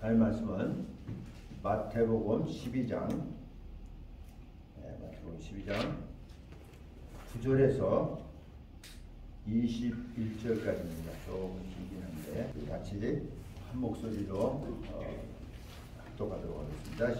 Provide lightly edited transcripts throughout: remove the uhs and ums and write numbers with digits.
하나님 말씀은 마태복음 12장, 마태복음 12장 9절에서 21절까지입니다. 조금 길긴 한데 같이 한 목소리로 합독하도록 하겠습니다.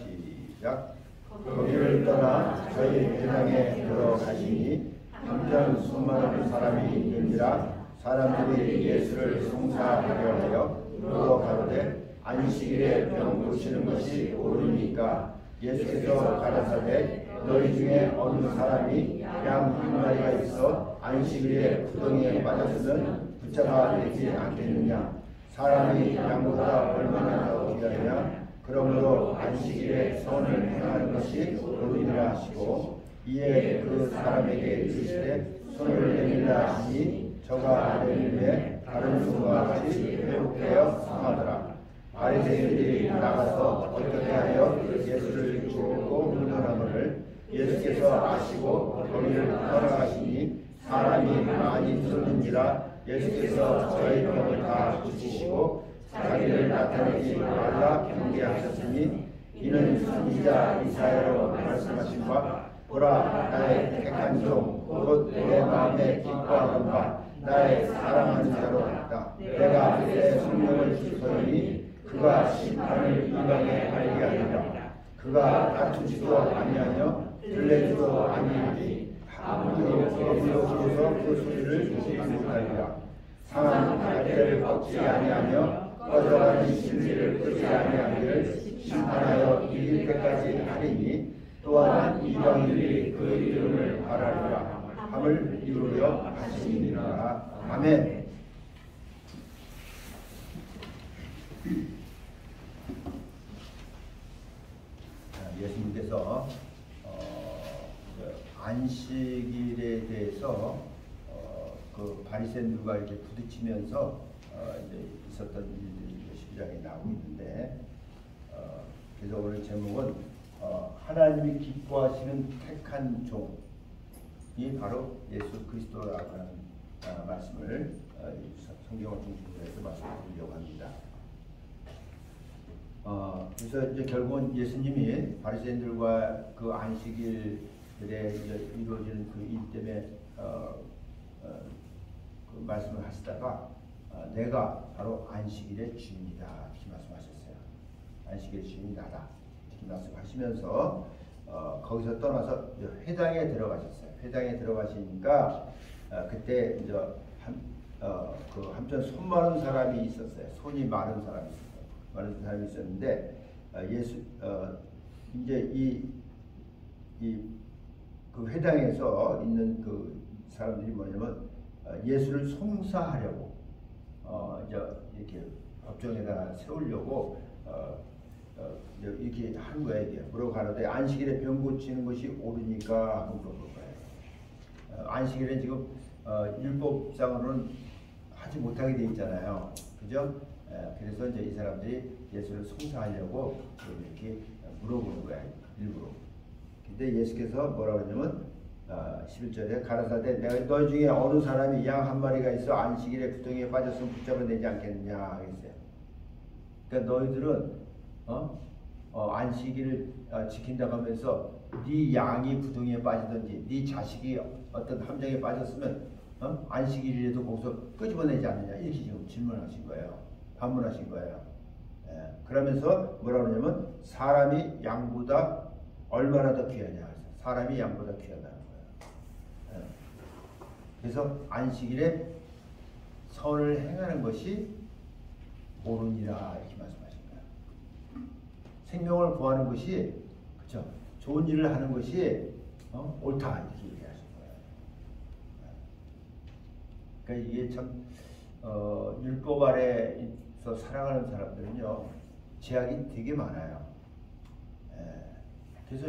시작. 거기를 떠나 저희 회당에 들어가시니 한편 수많은 사람이 있는지라 사람들이 예수를 송사하려 하여 물어 가로되 안식일에 병 고치는 것이 옳으니까 예수께서 가라사대 너희 중에 어느 사람이 양 한 마리가 있어 안식일에 구덩이에 빠졌으면 붙잡아 내지 않겠느냐. 사람이 양보다 얼마나 더 귀하냐. 그러므로 안식일에 선을 행하는 것이 옳으니라 하시고 이에 그 사람에게 이르시되 손을 내밀라 하니 저가 내밀매 다른 손과 같이 회복되어 상하더라. 바리새인들이 나가서 어떻게 하여 예수를 죽이고 물러나거늘 예수께서 아시고 거기를 떠나가시니 사람이 많이 들었는지라 예수께서 저희 병을 다 고치시고 자기를 나타내지 말라 경계하셨으니 이는 선지자 이사야로 말씀하신 바 보라 나의 택한 종 곧 내 마음에 기뻐하는 바 나의 사랑하는 자로 있다. 내가 내 성령을 주소니 그가 심판을 이방에 알게 하리라. 그가 다투지도 아니하며 들레지도 아니하니 아무도 거기서 그 소리를 듣지 못하리라. 상한 갈대를 꺾지 아니하며 꺼져가는 진리를 끄지 아니하기를 심판하여 이길 때까지 하리니 또한 이방인들이 그 이름을 바라리라 함을 이루려 하시니라. 아멘. 예수님께서 안식일에 대해서 그 바리새인들과 이렇게 부딪히면서 이제 있었던 일들이 12장에 나오고 있는데 그래서 오늘 제목은 하나님이 기뻐하시는 택한 종이 바로 예수 그리스도라고 하는 말씀을 성경을 중심으로 해서 말씀드리려고 합니다. 그래서 이제 결국은 예수님이 바리새인들과 그 안식일에 이제 이루어지는 그 일 때문에 그 말씀을 하시다가 내가 바로 안식일의 주인이다 이렇게 말씀하셨어요. 안식일의 주인이 나다 이렇게 말씀하시면서 거기서 떠나서 이제 회당에 들어가셨어요. 회당에 들어가시니까 그때 이제 그 한편 손 많은 사람이 있었어요. 손이 많은 사람이 있었어요. 많은 사람이 있었는데 이제 그 회당에서 있는 그 사람들이 뭐냐면 예수를 송사하려고 이제 이렇게 법정에다 세우려고 이렇게 한 거예요. 이게 물어 가로되 안식일에 병 고치는 것이 옳으니까 하고 물어볼 거예요. 안식일에 지금 율법상으로는 하지 못하게 돼 있잖아요. 그죠? 그래서 이제 이 사람들이 예수를 송사하려고 이렇게 물어보는 거야, 일부러. 근데 예수께서 뭐라고 하냐면 11절에 가라사대 내가 너희 중에 어느 사람이 양 한 마리가 있어 안식일에 구덩이에 빠졌으면 붙잡아내지 않겠느냐 하겠어요. 그러니까 너희들은 안식일을 지킨다고 하면서 네 양이 구덩이에 빠지든지 네 자식이 어떤 함정에 빠졌으면 안식일에도 거기서 끄집어내지 않느냐 이렇게 지금 질문하신 거예요. 반문하신 거예요. 그러면서 뭐라고 하냐면 사람이 양보다 얼마나 더 귀하냐. 사람이 양보다 귀하다는 거예요. 그래서 안식일에 선을 행하는 것이 옳으니라 이렇게 말씀하신 거예요. 생명을 구하는 것이 그렇죠. 좋은 일을 하는 것이 옳다 이렇게 얘기하신 거예요. 그러니까 이게 참 율법 아래에서 살아가는 사람들은요 제약이 되게 많아요. 그래서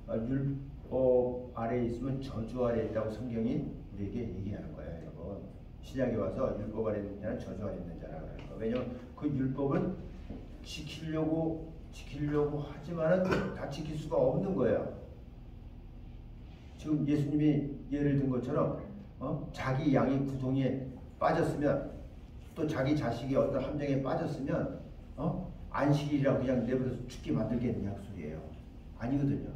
율법 아래에 있으면 저주 아래에 있다고 성경이 우리에게 얘기하는 거예요. 여러분 신약에 와서 율법 아래에 있는 자는 저주 아래에 있는 자라고 하는 거예요. 왜냐하면 그 율법은 지키려고 하지만은 다 지킬 수가 없는 거예요. 지금 예수님이 예를 든 것처럼 자기 양이 구덩이에 빠졌으면 또 자기 자식이 어떤 함정에 빠졌으면 안식일이라 그냥 내버려서 죽게 만들겠느냐 그 소리예요. 아니거든요.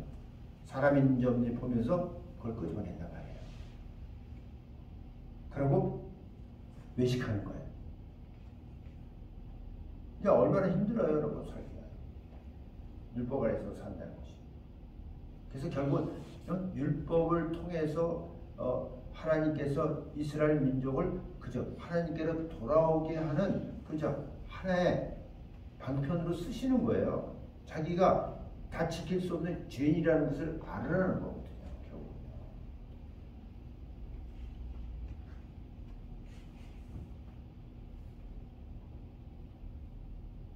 사람 있는지 없는지 보면서 그걸 끄집어낸단 말이에요. 그리고 외식하는 거예요. 이게 얼마나 힘들어요, 여러분, 살기가. 율법 아래서 산다는 것이. 그래서 결국 율법을 통해서 하나님께서 이스라엘 민족을 그저 하나님께로 돌아오게 하는 그저 하나의 방편으로 쓰시는 거예요. 자기가 다 지킬 수 없는 죄인이라는 것을 알으라는 거거든요. 결국.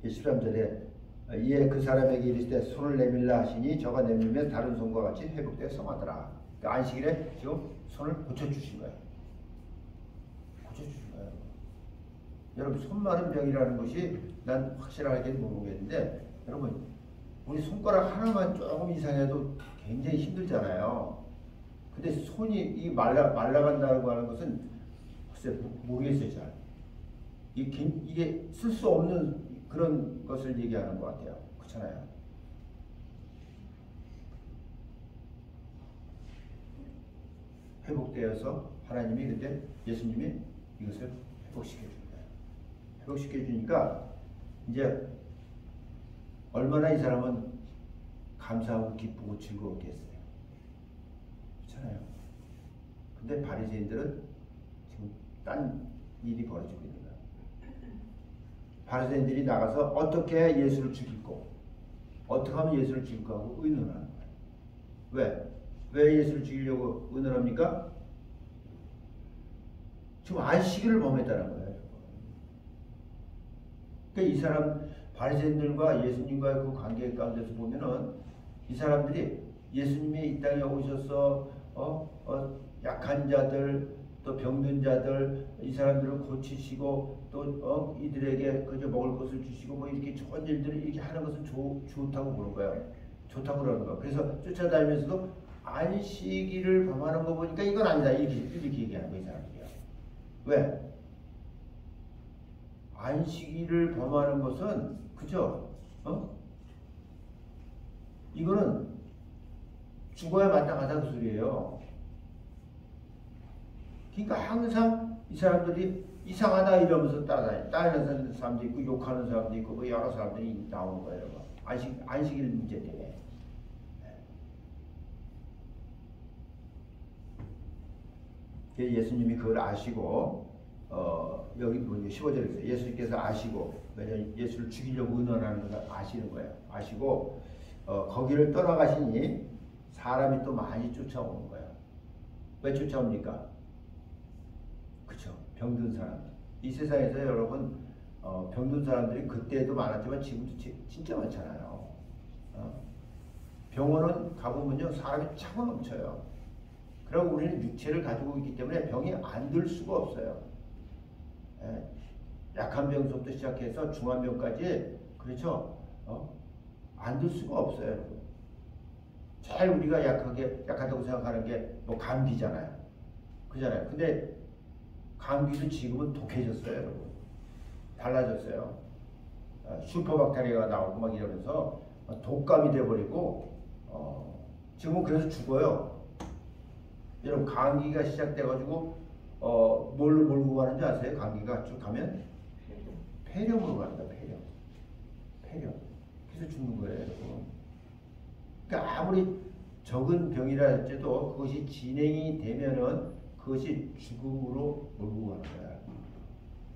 예, 13절에 이에 그 사람에게 이르시되 손을 내밀라 하시니 저가 내밀면 다른 손과 같이 회복되어 성하더라. 그러니까 안식일에 지금 손을 고쳐주신 거예요. 고쳐주신 거예요. 여러분, 손 마른 병이라는 것이 난 확실하게 모르겠는데, 여러분, 우리 손가락 하나만 조금 이상해도 굉장히 힘들잖아요. 근데 손이 이 말라간다고 하는 것은 글쎄 모르겠어요, 잘. 이게 쓸 수 없는 그런 것을 얘기하는 것 같아요. 그렇잖아요. 회복되어서 하나님이 그때 예수님이 이것을 회복시켜 준 거예요. 회복시켜 주니까 이제 얼마나 이 사람은 감사하고 기쁘고 즐거웠겠어요. 그렇잖아요. 근데 바리새인들은 지금 딴 일이 벌어지고 있는 거예요. 바리새인들이 나가서 어떻게 예수를 죽이고 어떻게 하면 예수를 죽일까 하고 의논하는 거예요. 왜? 왜 예수를 죽이려고 의논합니까? 지금 안식일을 범했다는 거예요. 그러니까 이 사람 바리새인들과 예수님과의 그 관계 가운데서 보면은 이 사람들이 예수님이 이 땅에 오셔서 약한 자들 또 병든 자들 이 사람들을 고치시고 또 이들에게 그저 먹을 것을 주시고 뭐 이렇게 좋은 일들을 이렇게 하는 것은 좋다고 보는 거예요. 좋다고 그러는 거예요. 그래서 쫓아다니면서도 안식일을 범하는 거 보니까 이건 아니다 이렇게 얘기하는 거예요, 이 사람들이요. 왜? 안식일을 범하는 것은 그죠? 이거는 죽어야 마땅하다 그 소리예요. 그러니까 항상 이 사람들이 이상하다 이러면서 따라다니는 사람도 있고 욕하는 사람도 있고 뭐 여러 사람들이 나오는 거예요. 안식일 문제 때문에. 예수님이 그걸 아시고 여기 보면 15절에 있어요. 예수님께서 아시고 왜냐하면 예수를 죽이려고 의논하는 것을 아시는 거예요. 아시고 거기를 떠나가시니 사람이 또 많이 쫓아오는 거예요. 왜 쫓아옵니까? 그렇죠. 병든 사람. 이 세상에서 여러분 병든 사람들이 그때도 많았지만 지금도 진짜 많잖아요. 병원은 가보면요 사람이 차고 넘쳐요. 그리고 우리는 육체를 가지고 있기 때문에 병이 안 들 수가 없어요. 약한 병부터 시작해서 중한 병까지 그렇죠. 안 들 수가 없어요, 여러분. 제일 우리가 약하다고 생각하는 게 뭐 감기잖아요. 그잖아요. 근데 감기도 지금은 독해졌어요, 여러분. 달라졌어요. 슈퍼박테리아가 나오고 막 이러면서 독감이 돼버리고 지금은 그래서 죽어요. 여러분 감기가 시작돼가지고 뭘로 몰고 가는지 아세요? 감기가 쭉 가면 폐렴으로 갑니다. 폐렴. 그래서 죽는 거예요, 여러분. 그러니까 아무리 적은 병이라 할지도 그것이 진행이 되면은 그것이 죽음으로 몰고 가는 거야.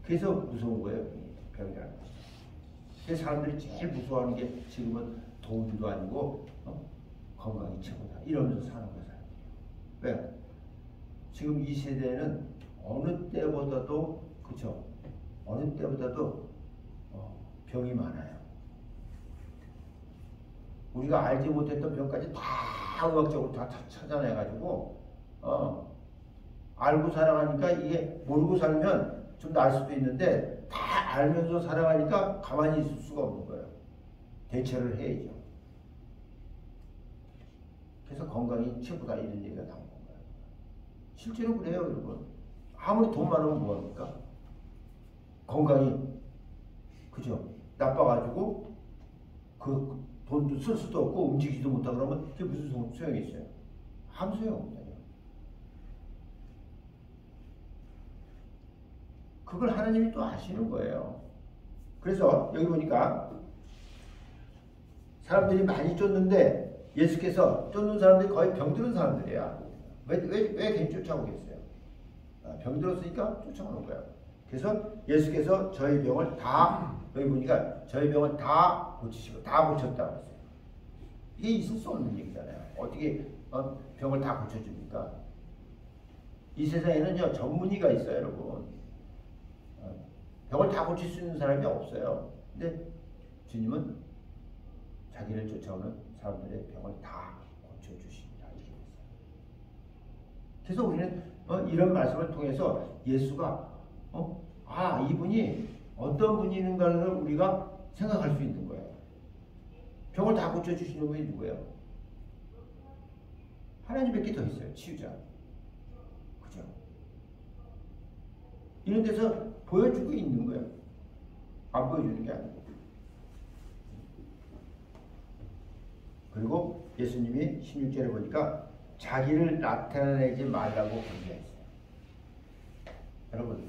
그래서 무서운 거예요, 병이라는 것이. 그래서 사람들이 제일 무서워하는 게 지금은 돈도 아니고 건강이 최고다 이러면서 사는 거예요. 왜? 지금 이 세대는 어느 때보다도 그쵸? 어느 때보다도 병이 많아요. 우리가 알지 못했던 병까지 다 의학적으로 다 찾아내가지고 알고 살아가니까 이게 모르고 살면 좀 나을 수도 있는데 다 알면서 살아가니까 가만히 있을 수가 없는 거예요. 대처를 해야죠. 그래서 건강이 최고다 이런 얘기가 나온 거예요. 실제로 그래요, 여러분. 아무리 돈 많으면 뭐합니까? 건강이 그죠? 나빠가지고 그 돈도 쓸 수도 없고 움직이지도 못하고 그러면 그게 무슨 소용이 있어요? 아무 소용 없잖아요. 그걸 하나님이 또 아시는 거예요. 그래서 여기 보니까 사람들이 많이 쫓는데 예수께서 쫓는 사람들이 거의 병들은 사람들이야. 왜 괜히 쫓아오겠어요? 병들었으니까 쫓아오는 거야. 그래서 예수께서 저희 병을 다, 여기 보니까 저희 병을 다 고치시고 다 고쳤다고 했어요. 이게 있을 수 없는 얘기잖아요. 어떻게 병을 다 고쳐줍니까? 이 세상에는요 전문의가 있어요, 여러분. 병을 다 고칠 수 있는 사람이 없어요. 근데 주님은 자기를 쫓아오는 사람들의 병을 다 고쳐주십니다. 이렇게 됐어요. 그래서 우리는 이런 말씀을 통해서 예수가 이분이 어떤 분인가를 우리가 생각할 수 있는 거예요. 병을 다 고쳐주시는 분이 누구예요? 하나님밖에 더 있어요. 치유자. 그죠? 이런 데서 보여주고 있는 거예요. 안 보여주는 게 아니고. 그리고 예수님이 16절에 보니까 자기를 나타내지 말라고 권유했어요. 여러분,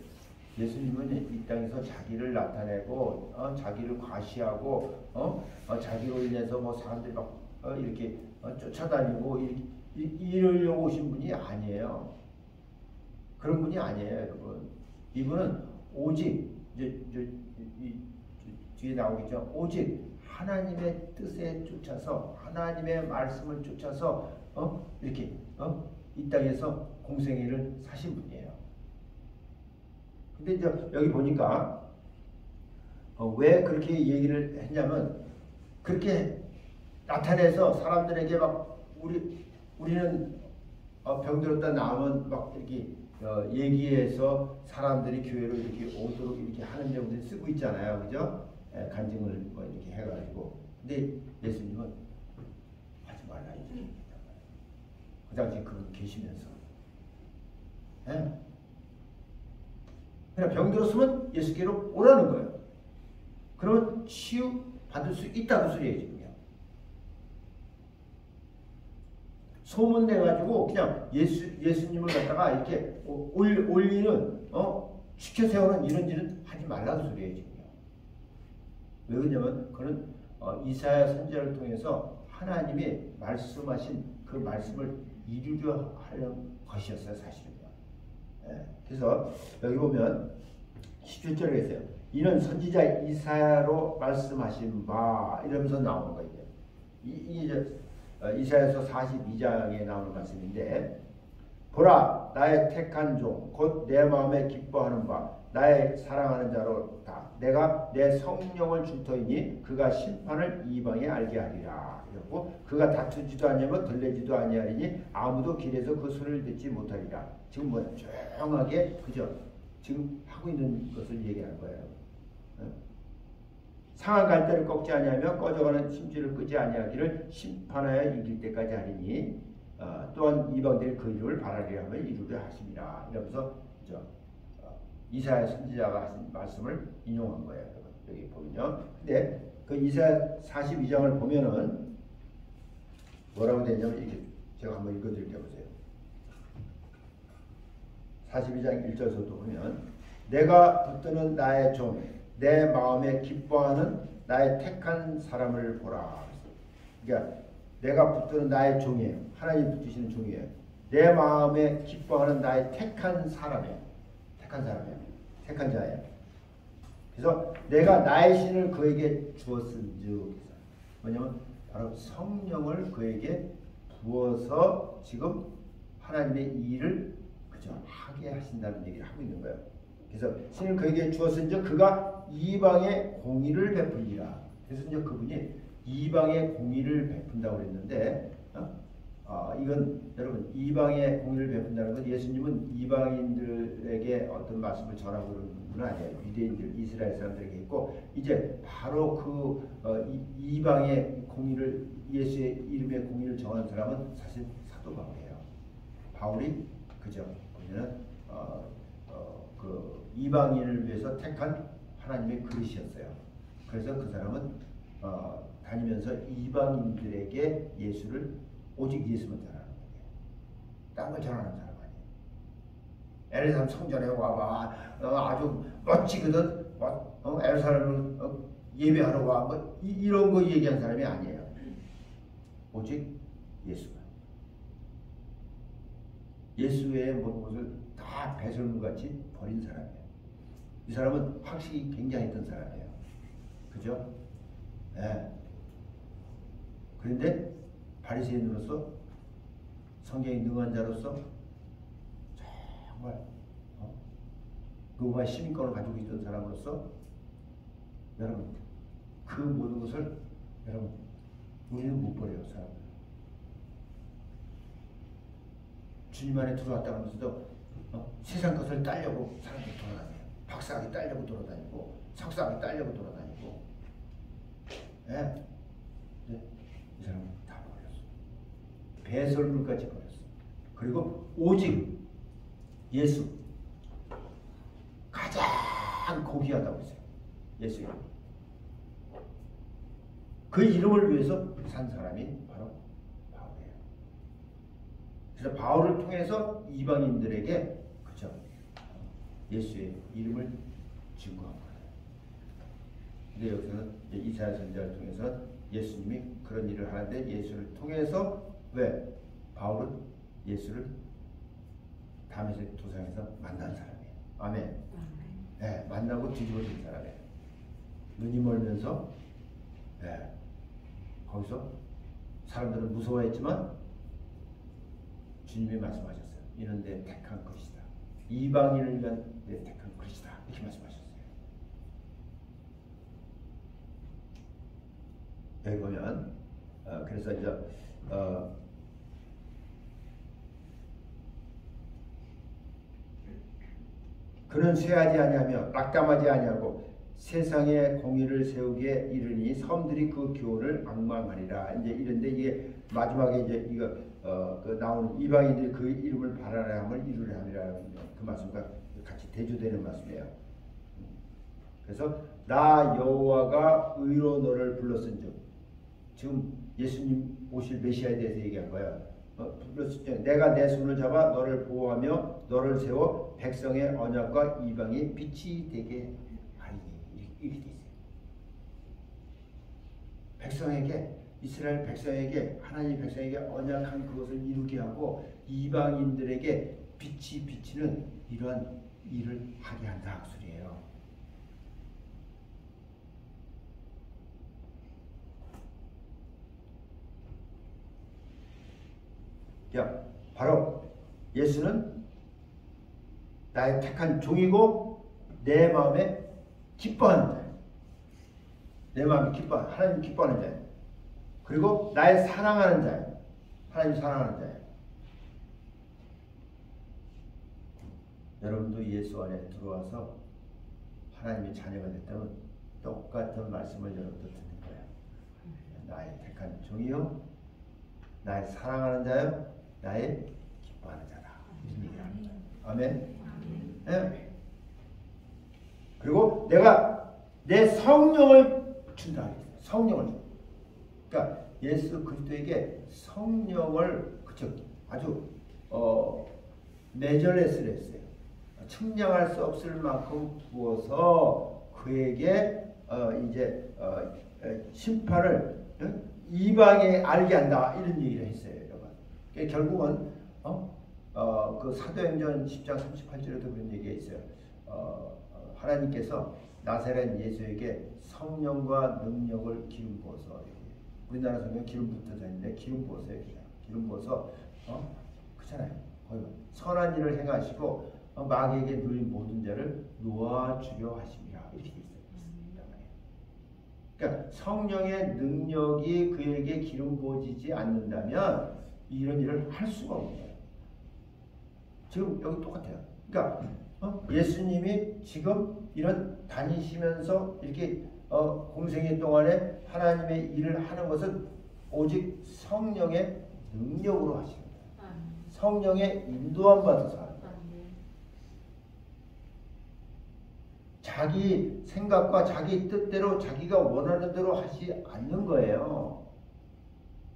예수님은 이 땅에서 자기를 나타내고 자기를 과시하고 자기로 인해서 뭐 사람들이 막 이렇게 쫓아다니고 이러려고 오신 분이 아니에요. 그런 분이 아니에요, 여러분. 이분은 오직 뒤에 나오겠죠. 오직 하나님의 뜻에 쫓아서 하나님의 말씀을 쫓아서 이렇게 이 땅에서 공생애를 사신 분이에요. 근데 이제 여기 보니까 왜 그렇게 얘기를 했냐면 그렇게 나타내서 사람들에게 막 우리는 병들었다 나오면 막 이렇게 얘기해서 사람들이 교회로 이렇게 오도록 이렇게 하는 경우들 쓰고 있잖아요, 그죠? 간증을 뭐 이렇게 해가지고. 근데 예수님은 하지 말라 이렇게. 그 당시에 그분 계시면서. 그냥 병들었으면 예수께로 오라는 거예요. 그러면 치유 받을 수 있다고 소리예요, 지금요. 소문 내가지고 그냥 예수님을 갖다가 이렇게 올리는, 시켜 세우는 이런 일은 하지 말라는 소리예요, 지금요. 왜 그러냐면, 그는 이사야 선지자를 통해서 하나님이 말씀하신 그 말씀을 이루려 하는 것이었어요, 사실은요. 그래서 여기 보면 17절에 있어요. 이는 선지자 이사야로 말씀하신 바 이러면서 나오는 거예요. 이사야서 42장에 나오는 말씀인데, 보라 나의 택한 종 곧 내 마음에 기뻐하는 바 나의 사랑하는 자로다. 내가 내 성령을 줄 터이니 그가 심판을 이방에 알게 하리라. 이러고 그가 다투지도 아니하며 들레지도 아니하리니 아무도 길에서 그 소리를 듣지 못하리라. 지금 뭐 조용하게 그죠? 지금 하고 있는 것을 얘기하는 거예요. 상한 갈대를 꺾지 아니하며 꺼져가는 심지를 끄지 아니하기를 심판하여 이길 때까지 하리니 또한 이방들이 그 이름을 바라리라 하며 이루려 하심이라. 이러면서 이사야 선지자가 하신 말씀을 인용한 거예요. 여기 보면요. 근데 그 이사야 42장을 보면은 뭐라고 되냐면 이렇게 제가 한번 읽어드릴게요. 보세요. 42장 1절서도 보면 내가 붙드는 나의 종 내 마음에 기뻐하는 나의 택한 사람을 보라. 그러니까 내가 붙드는 나의 종이에요. 하나님 붙드시는 종이에요. 내 마음에 기뻐하는 나의 택한 사람이에요. 택한 사람이에요. 택한 자예요. 그래서 내가 나의 신을 그에게 주었은즉, 뭐냐면 바로 성령을 그에게 부어서 지금 하나님의 일을 그저 하게 하신다는 얘기를 하고 있는 거예요. 그래서 신을 그에게 주었은즉 그가 이방의 공의를 베풀리라. 그래서 이제 그분이 이방의 공의를 베푼다고 그랬는데, 이건 여러분 이방의 공의를 베푼다는 건 예수님은 이방인들에게 어떤 말씀을 전하고 그러는 분 아니에요. 유대인들, 이스라엘 사람들에게 있고, 이제 바로 그 이방의 공의를, 예수의 이름의 공의를 정하는 사람은 사실 사도 바울이에요. 바울이 그죠? 보면은 그 이방인을 위해서 택한 하나님의 그릇이었어요. 그래서 그 사람은 다니면서 이방인들에게 예수를 오직 예수만 전하는 거예요. 딴 걸 전하는 사람 아니에요. 에르사람 성전에 와봐. 아주 멋지거든. 에르사람을 예배하러 와. 뭐 이런 거 얘기한 사람이 아니에요. 오직 예수만. 예수의 모든 것을 다 배설물같이 버린 사람이에요. 이 사람은 확실히 굉장했던 사람이에요. 그죠? 네. 그런데 바리새인으로서 성경에 능한 자로서 정말 로마 시민권을 가지고 있던 사람으로서 여러분 그 모든 것을 여러분 우리는 못 버려요. 사람들 주님 안에 들어왔다 하면서도 세상 것을 따려고 사람들이 돌아다녀요. 박사학위 따려고 돌아다니고 석사학위 따려고 돌아다니고 네. 이 사람은 다 버렸어. 배설물까지 버렸어. 그리고 오직 예수 가장 고귀하다고 했어요. 예수 이름. 그 이름을 위해서 산 사람이 바로 바울이에요. 그래서 바울을 통해서 이방인들에게 그죠? 예수의 이름을 증거한 거예요. 근데 여기서는 이사야 선지자를 통해서 예수님이 그런 일을 하는데 예수를 통해서 왜? 바울은 예수를 다메섹 도상에서 만난 사람이에요. 아멘. 네, 만나고 뒤집어진 사람이에요. 눈이 멀면서 네, 거기서 사람들은 무서워했지만 주님이 말씀하셨어요. 이는 내 택한 것이다. 이방인을 위한 내 택한 것이다. 이렇게 말씀하셨어요. 여기 보면 그래서 이제 그는 쇠하지 아니하며 낙담하지 아니하고 세상에 공의를 세우기에 이르니 섬들이 그 교훈을 앙망하리라. 이제 이런데 이게 마지막에 이제 이거 그 나오는 이방인들이 그 이름을 바라라 함을 이루려 함이라 그 말씀과 같이 대조되는 말씀이에요. 그래서 나 여호와가 의로 너를 불렀은즉 지금 예수님 오실 메시아에 대해서 얘기한 거예요. 내가 내 손을 잡아 너를 보호하며 너를 세워 백성의 언약과 이방의 빛이 되게 하리니 이렇게 돼 있어요. 백성에게 이스라엘 백성에게 하나님 백성에게 언약한 그것을 이루게 하고 이방인들에게 빛이 비치는 이러한 일을 하게 한다 그 소리예요. 바로 예수는 나의 택한 종이고 내 마음에 기뻐하는 자예요. 내 마음에 기뻐하는 하나님 기뻐하는 자예요. 그리고 나의 사랑하는 자예요. 하나님 사랑하는 자예요. 여러분도 예수 안에 들어와서 하나님의 자녀가 됐다면 똑같은 말씀을 여러분도 듣는 거예요. 나의 택한 종이요 나의 사랑하는 자요 나의 기뻐하는 자다. 이런 얘기를 합니다. 아멘. 네. 그리고 내가 내 성령을 준다. 성령을. 그러니까 예수 그리스도에게 성령을 그쵸 아주 매절레스를 했어요. 측량할 수 없을 만큼 부어서 그에게 이제 심판을 이방에 알게 한다 이런 얘기를 했어요. 여러분. 결국은 그 사도행전 10장 38절에도 그런 얘기가 있어요. 하나님께서 나사렛 예수에게 성령과 능력을 기름 부어서 우리나라 성경 기름 붓어져 있는데 기름 부어서요. 기름 부어서 그렇잖아요. 선한 일을 행하시고 마귀에게 눌린 모든 자를 놓아주려 하심이라 이렇게 있어요. 그러니까 성령의 능력이 그에게 기름 부어지지 않는다면 이런 일을 할 수가 없는 거예요. 지금 여기 똑같아요. 그러니까 예수님이 지금 이런 다니시면서 이렇게 공생애 동안에 하나님의 일을 하는 것은 오직 성령의 능력으로 하시는 거예요. 성령의 인도함 받아서 하는 거예요. 자기 생각과 자기 뜻대로 자기가 원하는 대로 하지 않는 거예요.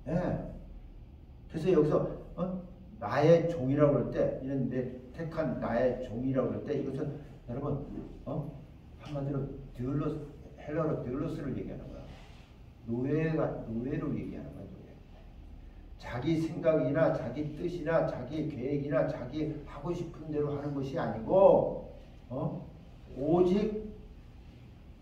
예. 그래서 여기서 나의 종이라고 그럴 때, 이런 내 택한 나의 종이라고 그럴 때, 이것은 여러분 한마디로 헬라어로 드울로스를 얘기하는 거야. 노예로 얘기하는 거야. 노예. 자기 생각이나 자기 뜻이나 자기 계획이나 자기 하고 싶은 대로 하는 것이 아니고 오직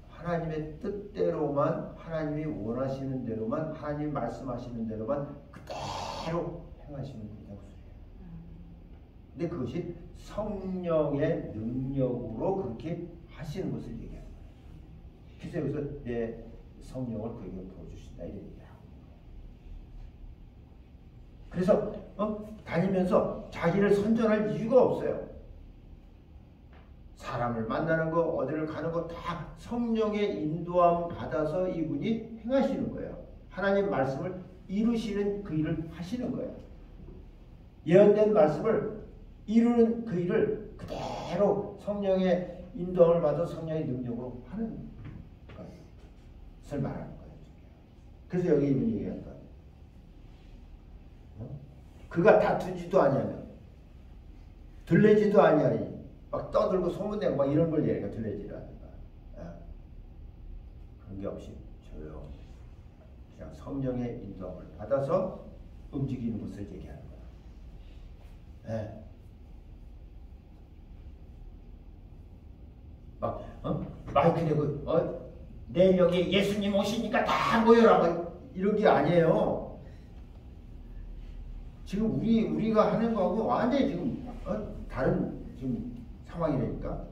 하나님의 뜻대로만, 하나님이 원하시는 대로만, 하나님이 말씀하시는 대로만 그대로 행하시는 분이라고 소리해요. 근데 그것이 성령의 능력으로 그렇게 하시는 것을 얘기해요. 그래서 여기서 내 성령을 그에게 부어주신다 이런 얘기하고. 그래서 다니면서 자기를 선전할 이유가 없어요. 사람을 만나는 거, 어디를 가는 거 다 성령의 인도함 받아서 이분이 행하시는 거예요. 하나님 말씀을 이루시는 그 일을 하시는 거예요. 예언된 말씀을 이루는 그 일을 그대로 성령의 인도함을 받아 성령의 능력으로 하는 것을 말하는 거예요. 그래서 여기 이분이 얘기한 거예요. 그가 다투지도 아니하며 들레지도 아니하니 막 떠들고 소문내고 막 이런 걸 얘기가 들레지를 하니까 그런 게 없이 조용 그냥 성령의 인도함을 받아서 움직이는 것을 얘기하는 거야. 예. 막 마이크 대고 내일 여기 예수님 오시니까 다 모여라 막 이런 게 아니에요. 지금 우리가 하는 거하고 완전히 지금 다른 지금 상황이니까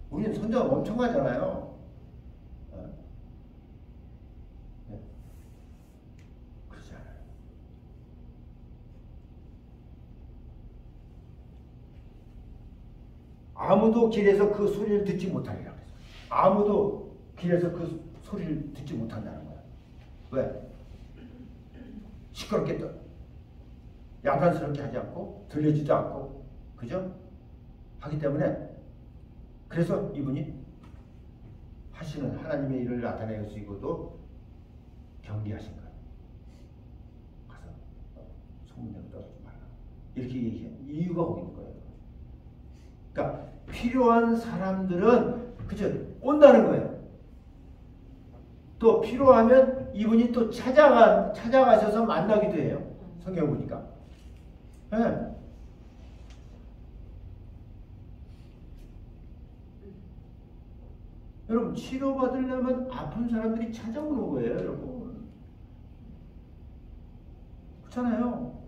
우리는 선전 엄청 하잖아요. 네. 그렇지 않아요. 아무도 길에서 그 소리를 듣지 못하리라 그랬어요. 아무도 길에서 그 소리를 듣지 못한다는 거야. 왜? 시끄럽게 야단스럽게 하지 않고 들리지도 않고 그죠? 하기 때문에 그래서 이분이 하시는 하나님의 일을 나타내시고도 경계하신 거예요. 가서 소문내고 떨어지지 말라. 이렇게 얘기해. 이유가 거기 있는 거예요. 그러니까 필요한 사람들은 그죠? 온다는 거예요. 또 필요하면 이분이 또 찾아가셔서 만나기도 해요. 성경 보니까. 네. 여러분 치료받으려면 아픈 사람들이 찾아오는 거예요. 여러분. 그렇잖아요.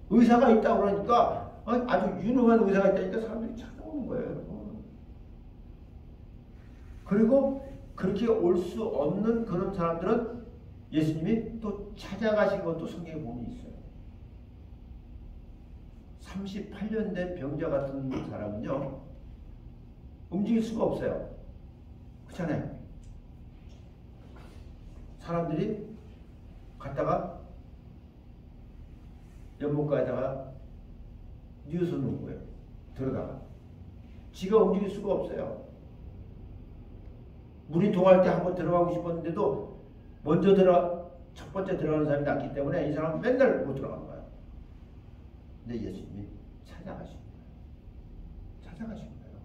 의사가 있다고 그러니까 아주 유능한 의사가 있다니까 사람들이 찾아오는 거예요. 여러분. 그리고 그렇게 올 수 없는 그런 사람들은 예수님이 또 찾아가신 것도 성경에 보면 있어요. 38년 된 병자 같은 사람은요 움직일 수가 없어요. 그렇잖아요. 사람들이 갔다가 연못가에다가 뉘어서 놓은 거예요. 들어다가 지가 움직일 수가 없어요. 물이 동할 때 한번 들어가고 싶었는데도 먼저 첫 번째 들어가는 사람이 낫기 때문에 이 사람은 맨날 못 들어간 거예요. 근데 예수님이 찾아가신 거예요. 찾아가신 거예요.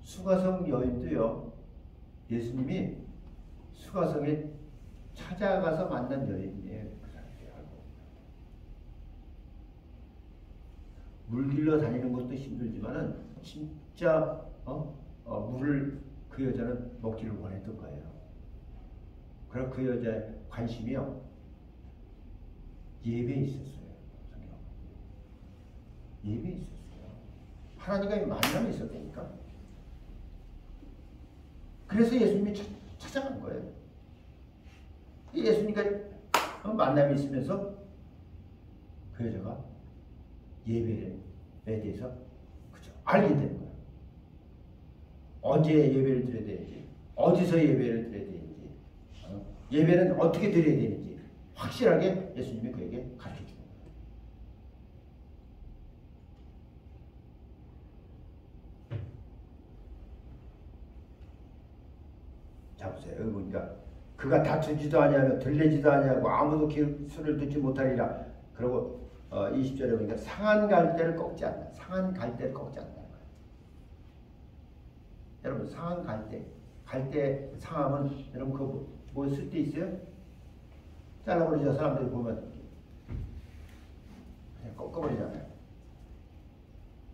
수가성 여인도요. 예수님이 수가성에 찾아가서 만난 여인이에요. 그 사람들이 알고. 물 길러 다니는 것도 힘들지만은 진짜 물을 그 여자는 먹기를 원했던 거예요. 그럼 그 여자의 관심이요 예배에 있었어요. 성경. 예배에 있었어요. 하나님과의 만남이 있었다니까. 그래서 예수님이 찾아간 거예요. 예수님과 만남이 있으면서 그 여자가 예배에 대해서 그죠? 알게 되는 거예요. 언제 예배를 드려야 되는지, 어디서 예배를 드려야 되는지, 예배는 어떻게 드려야 되는지 확실하게 예수님이 그에게 가르쳐 주는 거예요. 자 보세요. 여기 보니까 그가 다투지도 아니하며 들리지도 아니하고 아무도 술을 듣지 못하리라. 그리고 20절에 보니까 상한 갈대를 꺾지 않는다. 상한 갈대를 꺾지 않는다는 거예요. 여러분 상한 갈대 상하면 여러분 그거 뭐 쓸 데 있어요? 잘라버리죠. 사람들이 보면 그냥 꺾어버리잖아요.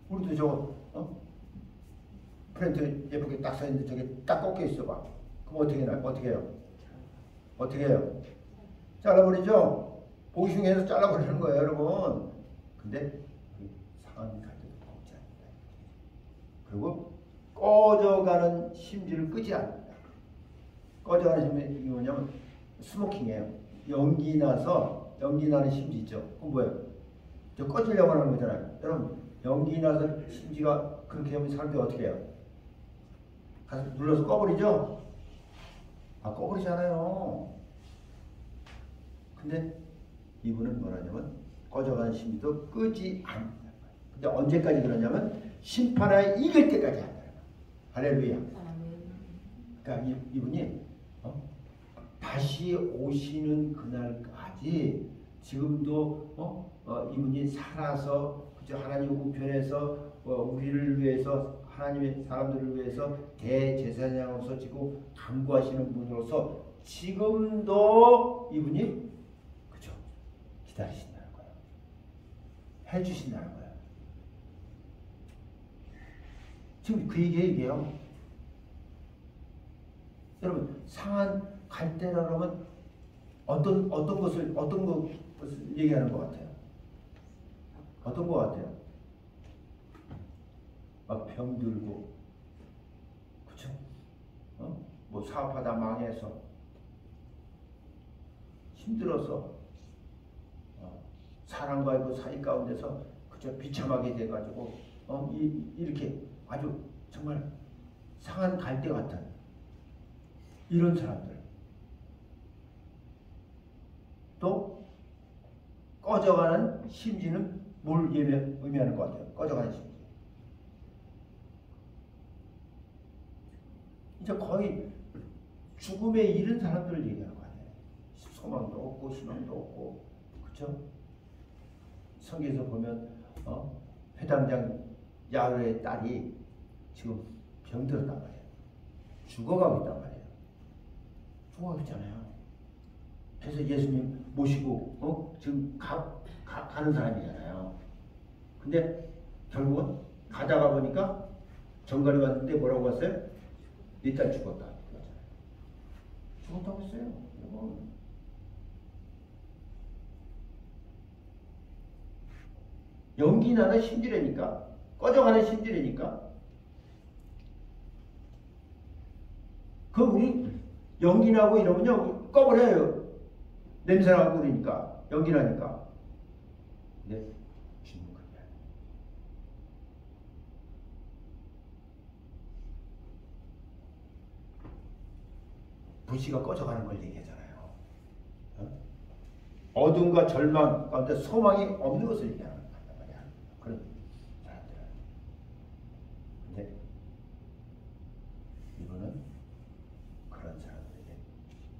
우리도 저거 프린트 예쁘게 딱 써있는데 저게 딱 꺾여 있어봐. 그럼 어떻게 해요? 어떻게 해요? 잘라버리죠? 보이싱해서 잘라버리는 거예요, 여러분. 근데 상한 갈대도 꺾지 않는다. 그리고 꺼져가는 심지를 끄지 않는다. 꺼져가는 심지 뭐냐면 스모킹이에요. 연기 나는 심지 있죠. 그건 뭐예요? 저 꺼지려고 하는 거잖아요. 여러분 연기 나서 심지가 그렇게 하면 사람들이 어떻게 해요? 가서 눌러서 꺼버리죠? 꺼버리잖아요. 근데 이분은 뭐라냐면 꺼져가는 심지도 끄지 않는다. 근데 언제까지 그러냐면 심판하에 이길 때까지 한다. 할렐루야. 그러니까 이분이 다시 오시는 그날까지 지금도 이분이 살아서 그저 하나님 우편에서 우리를 위해서 하나님의 사람들을 위해서 대제사장으로서 지금 간구하시는 분으로서 지금도 이분이 그죠 기다리신다는 거예요. 해주신다는 거예요. 지금 그 얘기예요. 여러분 상한 갈대라 그러면 어떤 것을 얘기하는 것 같아요? 어떤 것 같아요? 막 병들고, 그쵸? 뭐 사업하다 망해서 힘들어서 사람과의 그 사이 가운데서 그저 비참하게 돼가지고 이렇게 아주 정말 상한 갈대 같은 이런 사람들. 또 꺼져가는 심지는 뭘 의미하는 것 같아요? 꺼져가는 심지. 이제 거의 죽음에 이른 사람들을 얘기하는 거 아니에요. 소망도 없고 희망도 없고, 그렇죠? 성경에서 보면 회당장 야훼의 딸이 지금 병들었단 말이에요. 죽어가고 있단 말이에요. 죽어가고 있잖아요. 그래서 예수님 모시고 지금 가는 사람이잖아요. 근데 결국은 가다가 보니까 정갈이 왔는데 뭐라고 했어요? 네 딸 죽었다. 죽었다고 했어요. 여러분. 연기 나는 심지라니까. 꺼져가는 심지라니까. 그럼 우리 연기 나고 이러면요 꺼버려요. 냄새 나고 그러니까. 연기 나니까. 근데 주는 거야. 불씨가 꺼져가는 걸 얘기하잖아요. 어둠과 절망 가운데 소망이 없는 것을 얘기하는 말이야. 그런 사람들은. 근데 이분은 그런 사람들에게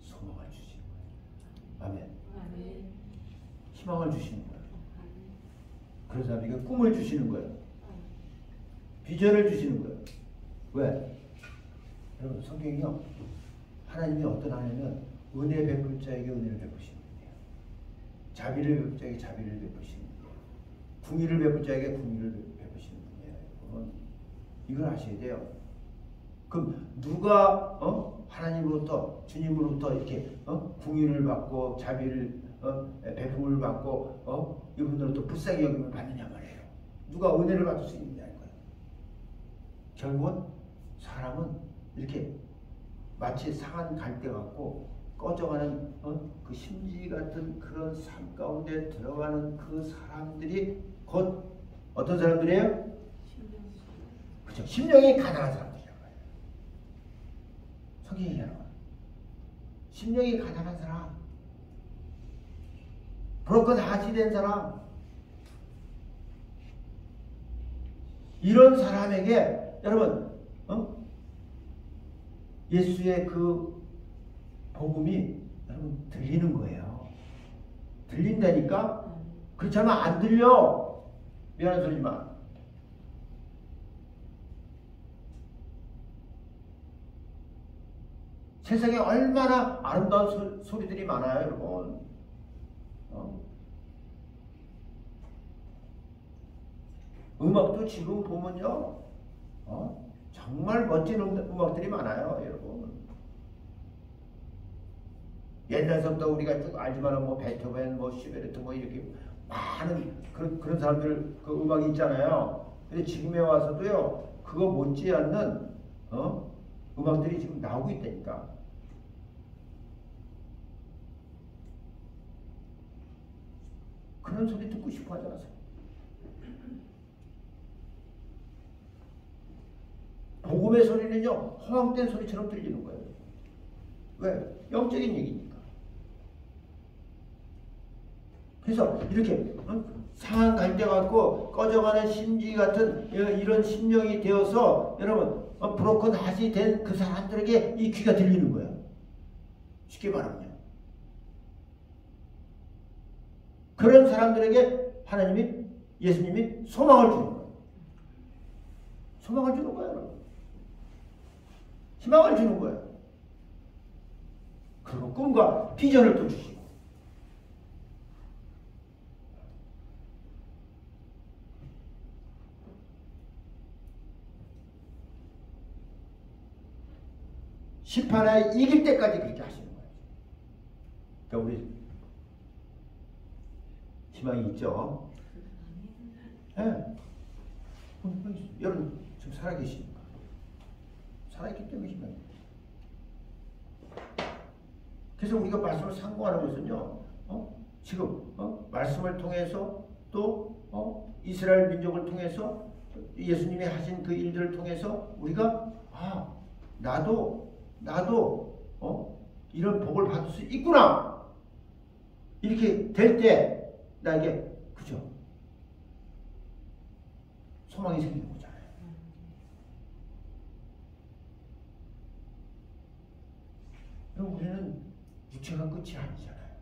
소망을 주시는 거예요. 아멘. 희망을 주시는 거예요. 그런 사람에게 꿈을 주시는 거예요. 비전을 주시는 거예요. 왜? 여러분 성경이요. 하나님이 어떤 하나님은 은혜 베풀 자에게 은혜를 베푸시는 분이에요. 자비를 베풀 자에게 자비를 베푸시는 분이에요. 궁의를 베풀 자에게 궁의를 베푸시는 분이에요. 여러분 이걸 아셔야 돼요. 그럼 누가 하나님으로부터 주님으로부터 이렇게 궁의를 받고 자비를 베품을 받고 이분들로부터 불쌍히 여김을 받느냐 말이에요. 누가 은혜를 받을 수 있느냐는 거예요. 결국은 사람은 이렇게 마치 상한 갈대 같고 꺼져가는 그 심지 같은 그런 삶 가운데 들어가는 그 사람들이 곧 어떤 사람들이에요? 그렇죠. 심령이 가난한 사람들이라고 해요. 성경이 얘기하는 거예요. 심령이 가난한 사람. 브로큰 하지 된 사람, 이런 사람에게 여러분 예수의 그 복음이 여러분 들리는 거예요. 들린다니까? 그렇지 않으면 안 들려. 미안한 소리지만. 세상에 얼마나 아름다운 소리들이 많아요, 여러분. 음악도 지금 보면요, 정말 멋진 음악들이 많아요, 여러분. 옛날서부터 우리가 쭉 알지만 뭐 베토벤, 뭐 슈베르트, 뭐 이렇게 많은 그런 사람들 그 음악이 있잖아요. 근데 지금에 와서도요, 그거 못지않는 음악들이 지금 나오고 있다니까. 그런 소리 듣고 싶어 하잖아. 복음의 소리는요, 허황된 소리처럼 들리는 거예요. 왜? 영적인 얘기니까. 그래서 이렇게 상한 갈대 같고 꺼져가는 심지 같은 이런 심령이 되어서 여러분 브로큰 하지 된 그 사람들에게 이 귀가 들리는 거예요. 쉽게 말하면. 그런 사람들에게 하나님이, 예수님이 소망을 주는 거예요. 소망을 주는 거예요, 여러분. 희망을 주는 거예요. 그리고 꿈과 비전을 또 주시고. 심판에 이길 때까지 그렇게 하시는 거예요. 그러니까 우리 희망이 있죠. 네. 여러분 지금 살아계십니까? 살아있기 때문에 희망이 있죠. 그래서 우리가 말씀을 상고하는 것은요, 지금 말씀을 통해서 또 이스라엘 민족을 통해서 예수님이 하신 그 일들을 통해서 우리가 나도 이런 복을 받을 수 있구나, 이렇게 될 때 나에게 그죠? 소망이 생기는 거잖아요. 그럼 우리는 육체가 끝이 아니잖아요.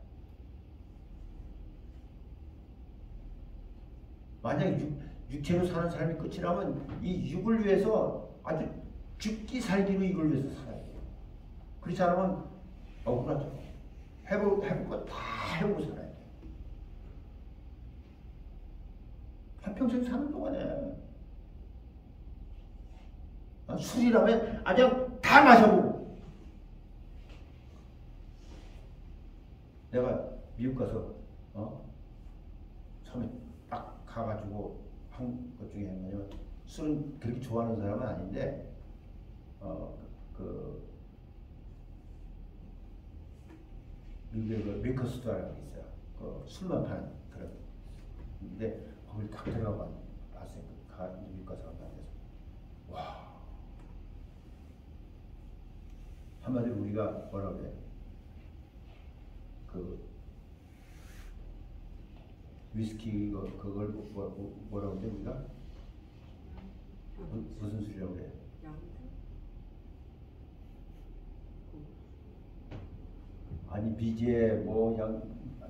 만약에 육체로 사는 삶이 끝이라면 이 육을 위해서 아주 죽기 살기로 이걸 위해서 살아야 돼요. 그렇지 않으면 억울하죠. 해볼 거 다 해보고 살아야 돼요. 한평생 사는 동안에 술이라면 그냥 다 마셔보고. 내가 미국 가서 처음에 딱 가가지고 한 것 중에 뭐냐면, 술은 그렇게 좋아하는 사람은 아닌데 미국에 그 밀커스토어라고 있어요. 그 술만 파는 그런. 근데 거기 딱 들어가 봤어요. 미국 가서 봤는데, 와, 한마디로 우리가 뭐라고 그래? 그 위스키 그걸 뭐라고 그래 우리가? 무슨 술이라고 그래? 아니 비제 우리가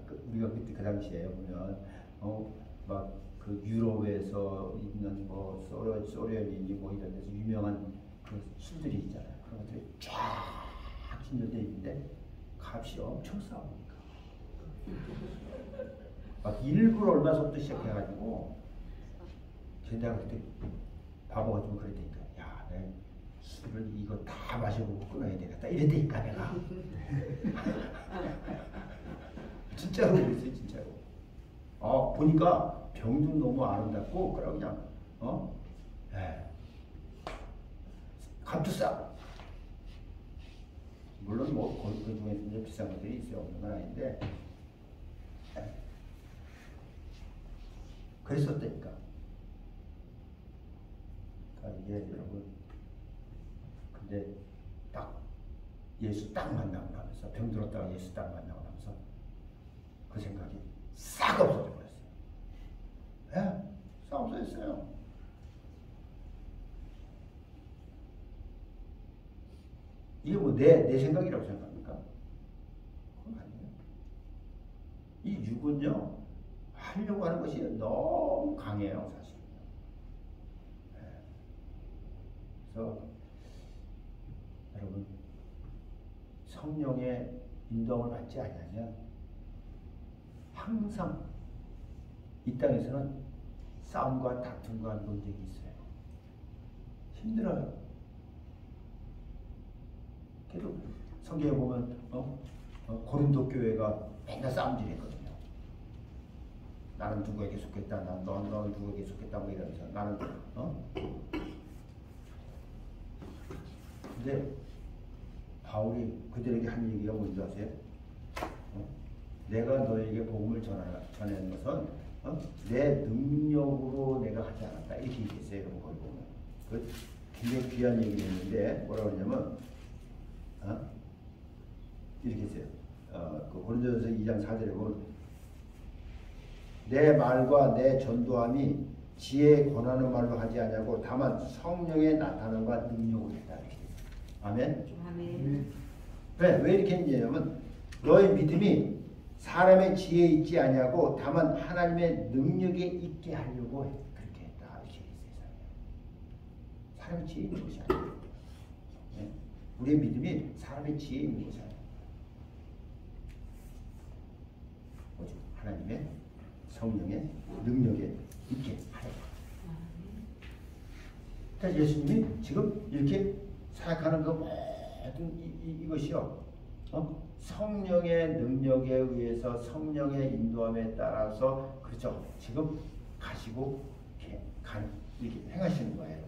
그때 그 당시에 보면 막 그 유럽에서 있는 뭐 소련이니 뭐 이런 데서 유명한 그 술들이 있잖아요. 그런 것들이 쫙 진열되어 있는데 값이 엄청 싸우니까 막 1불 얼마서부터 시작해가지고 내가 그때 바보가 좀 그랬다니까, 야, 내 술을 이거 다 마셔보고 끊어야 되겠다 이랬다니까 내가. 진짜로 그랬어요, 진짜로. 보니까 병도 너무 아름답고 그냥 값도 싸고. 물론 뭐 그 중에 이제 비싼 것들이 있어요, 없는 건 아닌데. 그랬었다니까. 그러니까 이게 여러분, 근데 딱 예수 딱 만나고 나면서, 병들었다가 예수 딱 만나고 나면서 그 생각이, 싹 없어져 버렸어요. 예? 싹 없어졌어요. 이게 뭐 내 생각이라고 생각합니까? 그건 아니에요. 이 육은요, 하려고 하는 것이 너무 강해요, 사실. 그래서 여러분, 성령의 인도함을 받지 않으면 항상 이 땅에서는 싸움과 다툼과 논쟁이 있어요. 힘들어요. 그래도 성경에 보면 고린도 교회가 맨날 싸움질했거든요. 나는 누구에게 속했다, 너는 누구에게 속했다, 뭐 이러면서 나는 근데 바울이 그들에게 한 얘기가 뭔지 아세요? 내가 너에게 복음을 전하는 것은 내 능력으로 내가 하지 않았다, 이렇게 얘기했어요. 여러분 거기 보면 그 굉장히 귀한 얘기를 했는데 뭐라고 그러냐면 이렇게 했어요. 그 고린도전서 2장 4절에 보면 내 말과 내 전도함이 지혜에 권하는 말로 하지 않냐고 다만 성령의 나타남과 능력으로 했다, 이렇게 했어요. 아멘? 아멘. 왜 이렇게 했냐면 너의 믿음이 사람의 지혜에 있지 아니하고 다만 하나님의 능력에 있게 하려고 그렇게 했다, 이렇게 했어요. 사람의 지혜에 있는 것이 아니에요. 네? 우리의 믿음이 사람의 지혜에 있는 것이 아니에요. 오직 하나님의 성령의 능력에 있게 하여. 그러니까 예수님이 지금 이렇게 사역하는 그 모든 이것이요, 성령의 능력에 의해서 성령의 인도함에 따라서 그렇죠. 지금 가시고 이렇게 행하시는 거예요.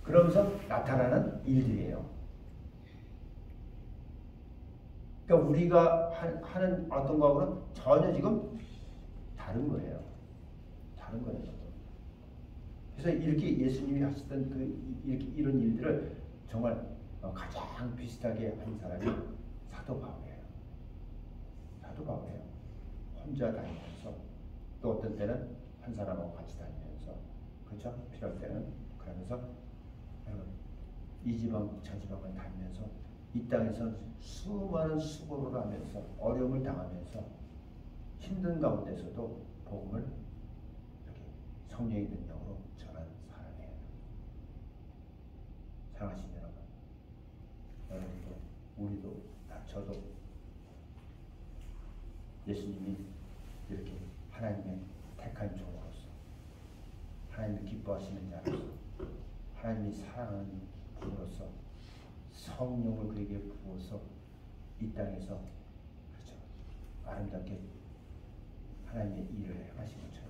그러면서 나타나는 일들이에요. 그러니까 우리가 하는 어떤 거하고는 전혀 지금 다른 거예요. 다른 거예요. 그래서 이렇게 예수님이 하시던 이런 일들을 정말 가장 비슷하게 한 사람이 사도 바울이에요. 사도 바울이에요. 혼자 다니면서 또 어떤 때는 한 사람하고 같이 다니면서 그렇죠? 필요할 때는 그러면서 이 지방 저 지방을 다니면서 이 땅에서 수많은 수고를 하면서 어려움을 당하면서 힘든 가운데서도 복음을 이렇게 성령의 능력으로 전하는 사람이에요. 사랑하신 여러분, 여러분도 우리도 저도 예수님이 이렇게 하나님의 택한 종으로서 하나님이 기뻐하시는 자로서 하나님이 사랑하는 분으로서 성령을 그에게 부어서 이 땅에서 그렇죠, 아름답게 하나님의 일을 행하신 것처럼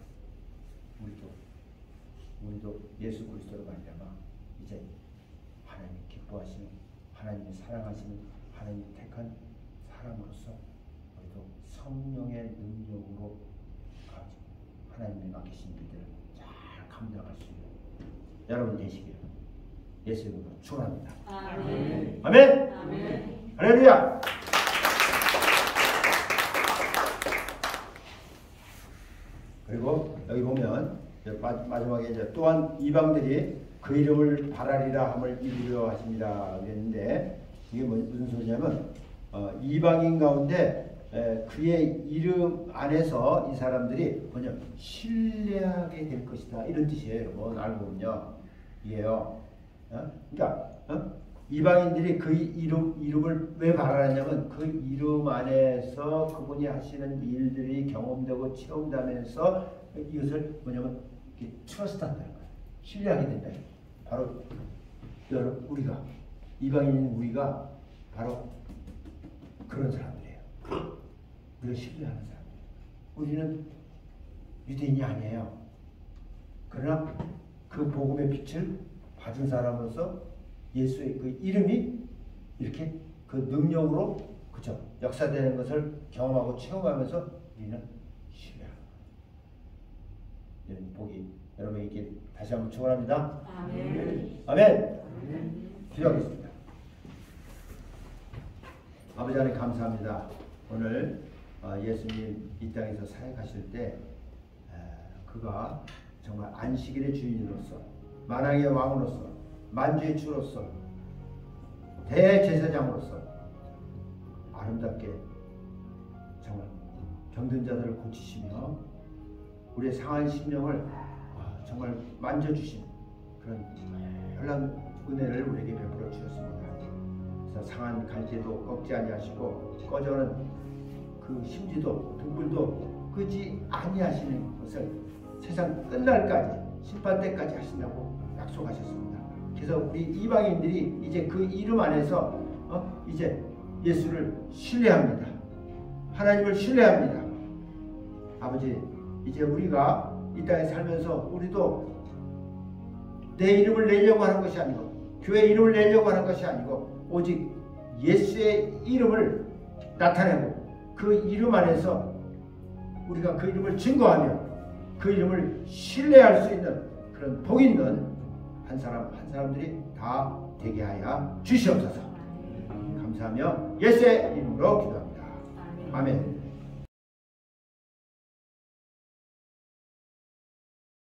우리도 예수 그리스도로 말미암아 이제 하나님이 기뻐하시는, 하나님이 사랑하시는, 하나님이 택한 사람으로서 우리도 성령의 능력으로 하나님이 맡기신 일들을 잘 감당할 수 있는 여러분 되시기를 예수 이름으로 축원합니다. 아멘. 아멘. 아멘. 할렐루야. 그리고 여기 보면 마지막에 이제 또한 이방들이 그 이름을 바라리라 함을 이루려 하십니다 그랬는데 이게 무슨 소리냐면 이방인 가운데 그의 이름 안에서 이 사람들이 뭐냐 신뢰하게 될 것이다, 이런 뜻이에요. 여러분 알고 보면요 이게요. 그러니까 이방인들이 그 이름을 왜 바라냐면 그 이름 안에서 그분이 하시는 일들이 경험되고 체험되면서 이것을 뭐냐면 트러스트한다는 거예요. 신뢰하게 된다. 바로 여러분 우리가 이방인인 우리가 바로 그런 사람들이에요. 우리가 신뢰하는 사람들. 우리는 유대인이 아니에요. 그러나 그 복음의 빛을 받은 사람으로서 예수의 그 이름이 이렇게 그 능력으로 그죠 역사되는 것을 경험하고 체험하면서 우리는 신뢰하는 거예요. 이런 복이 여러분에게 다시 한번 축원합니다. 아멘. 아멘. 기도하겠습니다. 아버지 하나님 감사합니다. 오늘 예수님 이 땅에서 사역하실 때 그가 정말 안식일의 주인으로서 만왕의 왕으로서 만주의 주로서 대제사장으로서 아름답게 정말 병든 자들을 고치시며 우리의 상한 심령을 정말 만져주신 그런 별난 은혜를 우리에게 베풀어 주셨습니다. 그래서 상한 갈 때도 꺾지 아니하시고 꺼져는 그 심지도 등불도 끄지 아니하시는 것을 세상 끝날까지 심판 때까지 하신다고 약속하셨습니다. 그래서 우리 이방인들이 이제 그 이름 안에서 이제 예수를 신뢰합니다. 하나님을 신뢰합니다. 아버지, 이제 우리가 이 땅에 살면서 우리도 내 이름을 내려고 하는 것이 아니고 교회 이름을 내려고 하는 것이 아니고 오직 예수의 이름을 나타내고 그 이름 안에서 우리가 그 이름을 증거하며 그 이름을 신뢰할 수 있는 그런 복 있는 한 사람들이 다 되게 하여 주시옵소서. 감사하며 예수의 이름으로 기도합니다. 아멘.